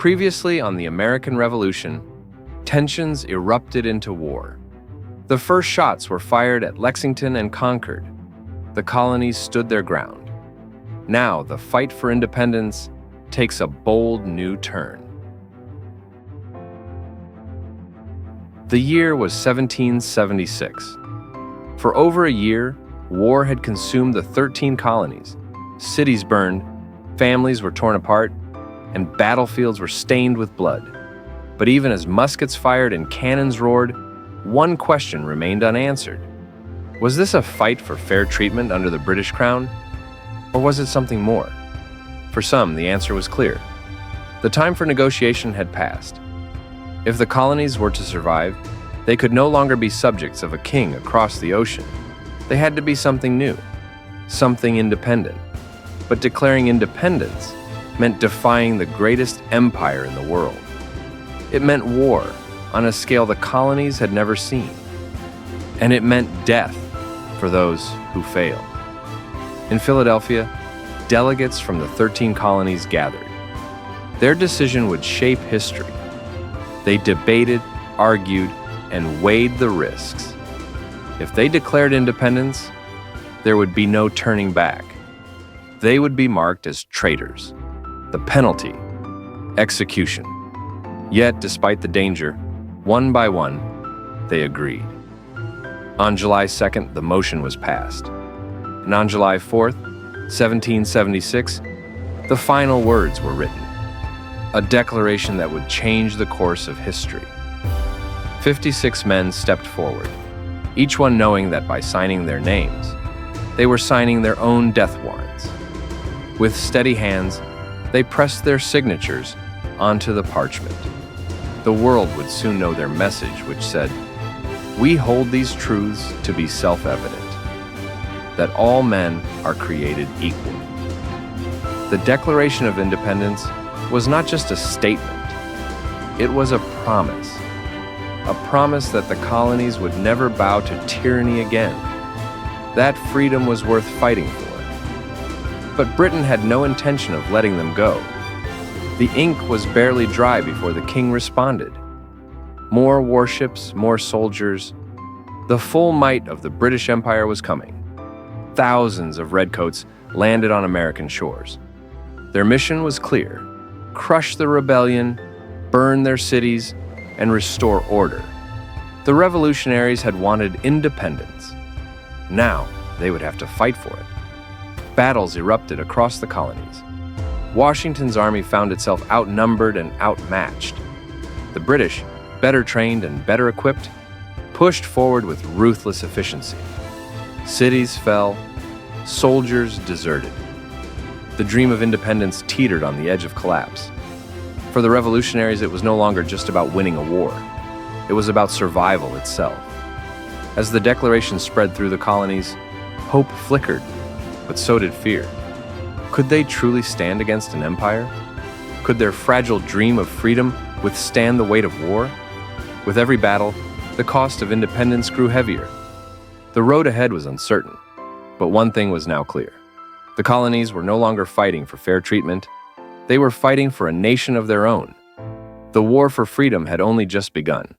Previously on the American Revolution, tensions erupted into war. The first shots were fired at Lexington and Concord. The colonies stood their ground. Now, the fight for independence takes a bold new turn. The year was 1776. For over a year, war had consumed the 13 colonies. Cities burned, families were torn apart, and battlefields were stained with blood. But even as muskets fired and cannons roared, one question remained unanswered. Was this a fight for fair treatment under the British Crown? Or was it something more? For some, the answer was clear. The time for negotiation had passed. If the colonies were to survive, they could no longer be subjects of a king across the ocean. They had to be something new, something independent. But declaring independence meant defying the greatest empire in the world. It meant war on a scale the colonies had never seen. And it meant death for those who failed. In Philadelphia, delegates from the 13 colonies gathered. Their decision would shape history. They debated, argued, and weighed the risks. If they declared independence, there would be no turning back. They would be marked as traitors. The penalty, execution. Yet, despite the danger, one by one, they agreed. On July 2nd, the motion was passed. And on July 4th, 1776, the final words were written. A declaration that would change the course of history. 56 men stepped forward, each one knowing that by signing their names, they were signing their own death warrants. With steady hands, they pressed their signatures onto the parchment. The world would soon know their message, which said, "We hold these truths to be self-evident, that all men are created equal." The Declaration of Independence was not just a statement, it was a promise that the colonies would never bow to tyranny again. That freedom was worth fighting for. But Britain had no intention of letting them go. The ink was barely dry before the king responded. More warships, more soldiers. The full might of the British Empire was coming. Thousands of redcoats landed on American shores. Their mission was clear: crush the rebellion, burn their cities, and restore order. The revolutionaries had wanted independence. Now they would have to fight for it. Battles erupted across the colonies. Washington's army found itself outnumbered and outmatched. The British, better trained and better equipped, pushed forward with ruthless efficiency. Cities fell, soldiers deserted. The dream of independence teetered on the edge of collapse. For the revolutionaries, it was no longer just about winning a war. It was about survival itself. As the Declaration spread through the colonies, hope flickered, but so did fear. Could they truly stand against an empire? Could their fragile dream of freedom withstand the weight of war? With every battle, the cost of independence grew heavier. The road ahead was uncertain, but one thing was now clear. The colonies were no longer fighting for fair treatment. They were fighting for a nation of their own. The war for freedom had only just begun.